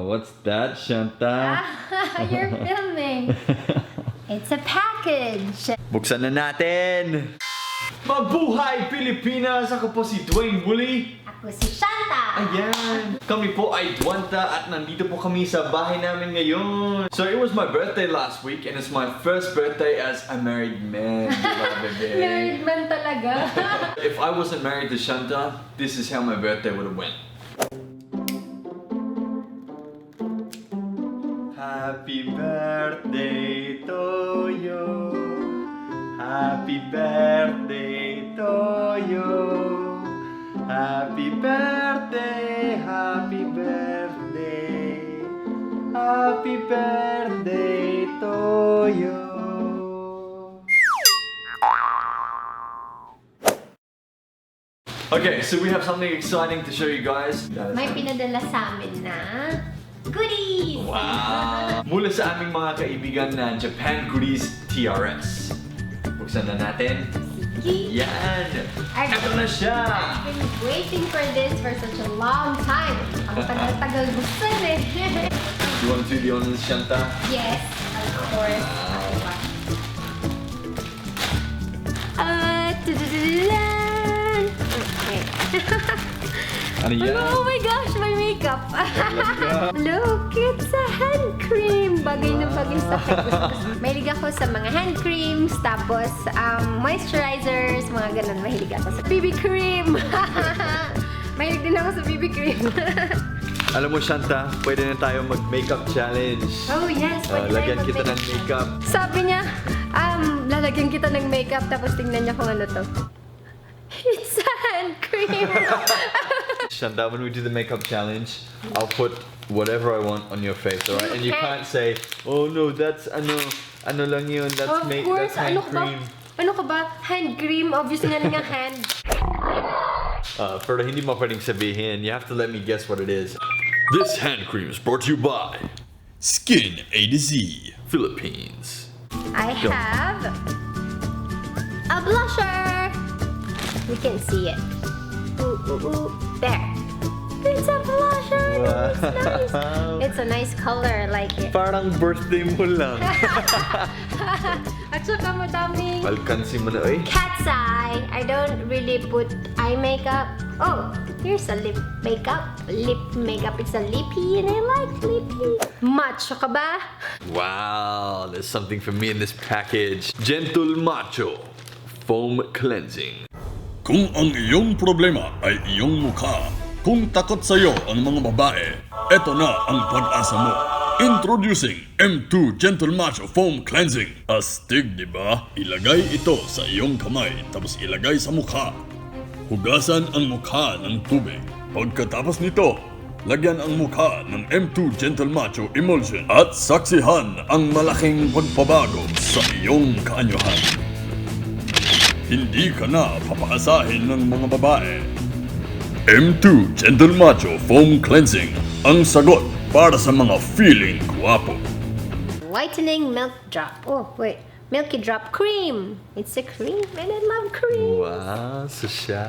what's that, Shanta? You're filming. It's a package. Buksan na natin! Mabuhay Pilipinas! Ako po si Dwaine Ako si Shanta. Ayan! Kami po ay Dwanta at nandito po kami sa bahay namin ngayon. So it was my birthday last week and it's my first birthday as a married man. Married man talaga. If I wasn't married to Shanta, this is how my birthday would have went. Happy birthday to you. Happy birthday to you. Happy birthday, happy birthday. Happy birthday to you. Okay, so we have something exciting to show you guys. May pinadala sa amin na goodies! Wow! Mula sa aming mga kaibigan na Japan Goodies TRS. Buksan na natin. Sige. Yan! Ito na siya! I've been waiting for this for such a long time. Ang tagal-tagal buksan eh. You want to do the honors, Shanta? Yes, of course. Ano yan? Oh my gosh, my makeup! Look, it's a hand cream! Bagay na bagay sa akin. Mahilig ako sa mga hand creams, tapos moisturizers, mga ganun. Mahilig ako sa BB cream! Mahilig din ako sa BB cream. Alam mo, Shanta, pwede na tayo mag-makeup challenge. Oh yes, pwede Lagyan kita ng makeup. Sabi niya, lalagyan kita ng makeup, tapos tingnan niya kung ano to. It's a hand cream! Shanta, when we do the makeup challenge, I'll put whatever I want on your face, alright? And you can't say, oh no, that's ano lang yun, that's that's hand cream. Ano ka ba? Hand cream? Obviously nga nga hand. Pero hindi mo pwedeng sabihin, you have to let me guess what it is. This hand cream is brought to you by SkinAZ Philippines. I have a blusher. We can see it. There. It's a blusher. It's nice. It's a nice color. I like it. Parang birthday mo lang. At saka madaming Alkansi mo na, eh. cat's eye. I don't really put eye makeup. Oh, here's a lip makeup. Lip makeup. It's a lippy and I like lippy. Macho ka ba? Wow, there's something for me in this package. Gentle Macho Foam Cleansing. Kung ang iyong problema ay iyong mukha, kung takot sa'yo ang mga babae, eto na ang pag-asa mo. Introducing M2 Gentle Macho Foam Cleansing. Astig, di ba? Ilagay ito sa iyong kamay, tapos ilagay sa mukha. Hugasan ang mukha ng tubig. Pagkatapos nito, lagyan ang mukha ng M2 Gentle Macho Emulsion at saksihan ang malaking pagbabago sa iyong kaanyuhan. Hindi ka na papaasahin ng mga babae. M2 Gentle Macho Foam Cleansing, ang sagot para sa mga feeling guwapo. Whitening milk drop. Oh, wait. Milky drop cream. It's a cream and I love cream. Wow, so siya.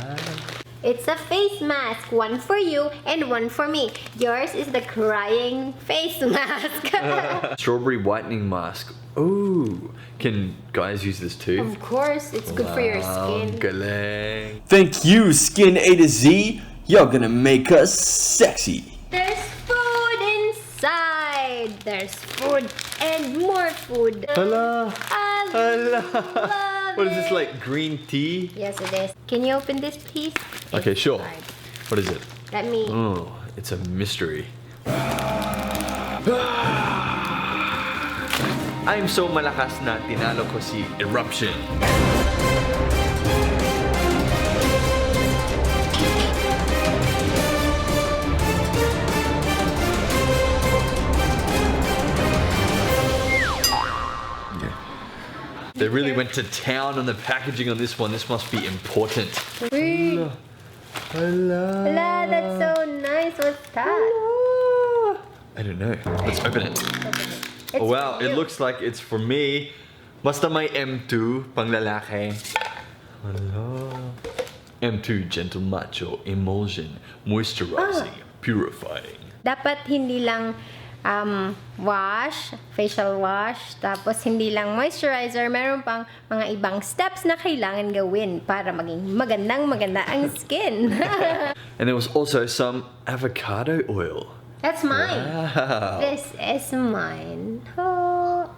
It's a face mask. One for you and one for me. Yours is the crying face mask. Strawberry whitening mask. Ooh, can guys use this too? Of course, it's good for your skin. Galing. Thank you, SkinAZ. You're gonna make us sexy. There's food inside. There's food and more food. Hala. I Hala. love What is this, it. like green tea? Yes, it is. Can you open this, please? Okay, It's sure. hard. What is it? Let me. Oh, it's a mystery. I'm so malakas na tinalo ko si Eruption. They really went to town on the packaging on this one. This must be important. Wait. Hala. La, that's so nice. What's that? I don't know. Let's open it. It's Oh wow, for it you. looks like it's for me. Basta may M2 pang lalaki. Hello. M2 Gentle Macho Emulsion Moisturizing Purifying. Dapat hindi lang facial wash, tapos hindi lang moisturizer, meron pang mga ibang steps na kailangan gawin para maging maganda ang skin. And there was also some avocado oil. That's mine. Wow. This is mine. Oh.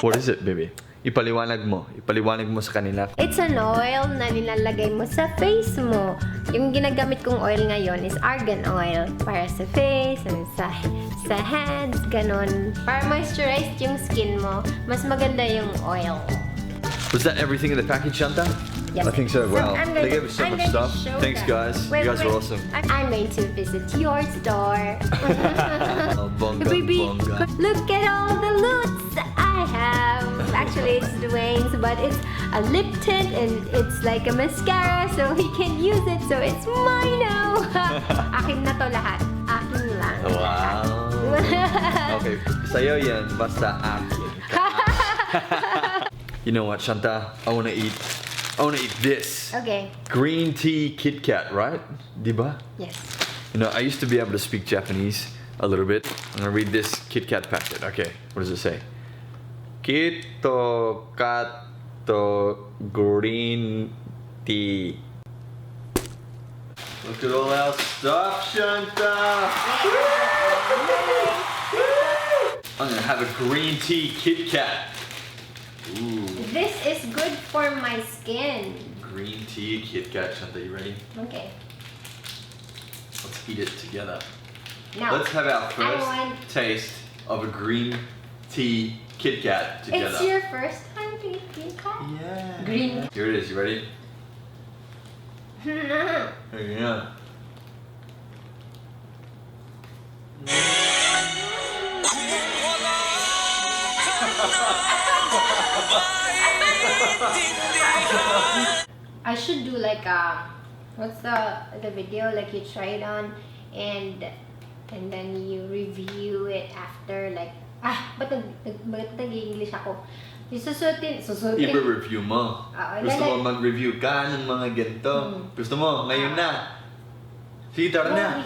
What is it, baby? Ipaliwanag mo sa kanila. It's an oil na nilalagay mo sa face mo. Yung ginagamit kong oil ngayon is argan oil para sa face and sa hands, ganon. Para moisturize yung skin mo, mas maganda yung oil. Was that everything in the package, Shanta? Yes, I think so. Wow. They gave us so I'm much going to stuff. show Thanks, them. guys. You guys are awesome. I'm going to visit your store. Oh, bonga, Baby, bonga. look at all the loots I have. Actually, it's Dwaine's, but it's a lip tint and it's like a mascara, so he can use it. So it's mine now. Akin na to lahat. Akin lang. Wow. Okay, sa'yo yan, basta akin. You know what, Shanta? I wanna eat this. Okay. Green tea Kit Kat, right? Diba? Yes. You know, I used to be able to speak Japanese a little bit. I'm gonna read this Kit Kat packet. Okay, what does it say? Kito Kato Green Tea. Look at all our stuff, Shanta! I'm gonna have a green tea Kit Kat. Ooh. This is good for my skin. Green tea Kit Kat, Shanta, you ready? Okay. Let's eat it together. Now, Let's have our I first want- taste of a green tea Kit Kat together. It's your first time to eat Kit Kat? Yeah. Green. Here it is. You ready? Here you go. I should do like what's the video, like you try it on and then you review it after, like ba't nag-English ako? Susutin. I-review mo. Gusto mo mag-review ka ng mga ganito. Gusto mo, ngayon na. Sige, tara na.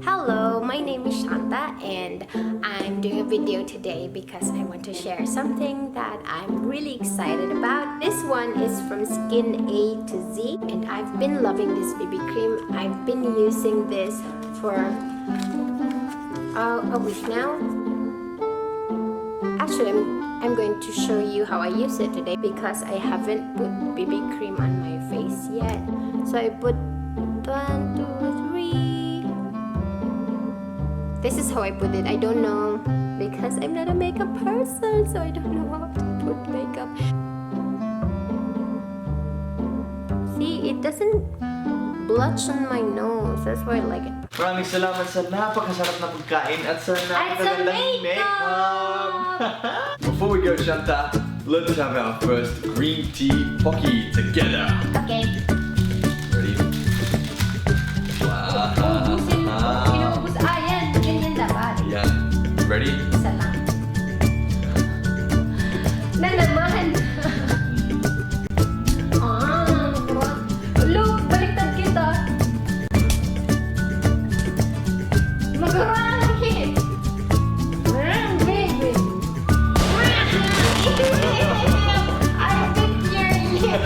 Hello, my name is Shanta and I'm doing a video today because I want to share something that I'm really excited about. This one is from SkinAZ and I've been loving this BB cream. I've been using this for a week now. Actually, I'm going to show you how I use it today because I haven't put BB cream on my face yet. So I put 1, 2, 3. This is how I put it. I don't know because I'm not a makeup person, so I don't know how to put makeup. See, it doesn't blush on my nose. That's why I like it. Maraming salamat sa napakasarap na pagkain at sa napakagandang makeup. Before we go, Shanta, let's have our first green tea pocky together. Okay. Ready? Wow. Ubusin mo. Inuubos. Yan. Ganyan dapat. Yan. Ready? Isa lang. Na naman. Look, baliktad kita. Mag-rangit. Baby. I bit your lip.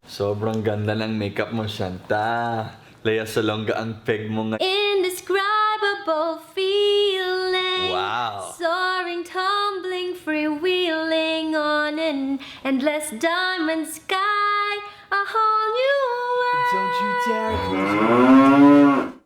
Sobrang ganda ng makeup mo, Shanta. Lea Salonga ang peg mo nga. Indescribable feeling. Wow. Soaring, tumbling, freewheeling on an endless diamond sky. A whole new world. Don't you dare close your eyes.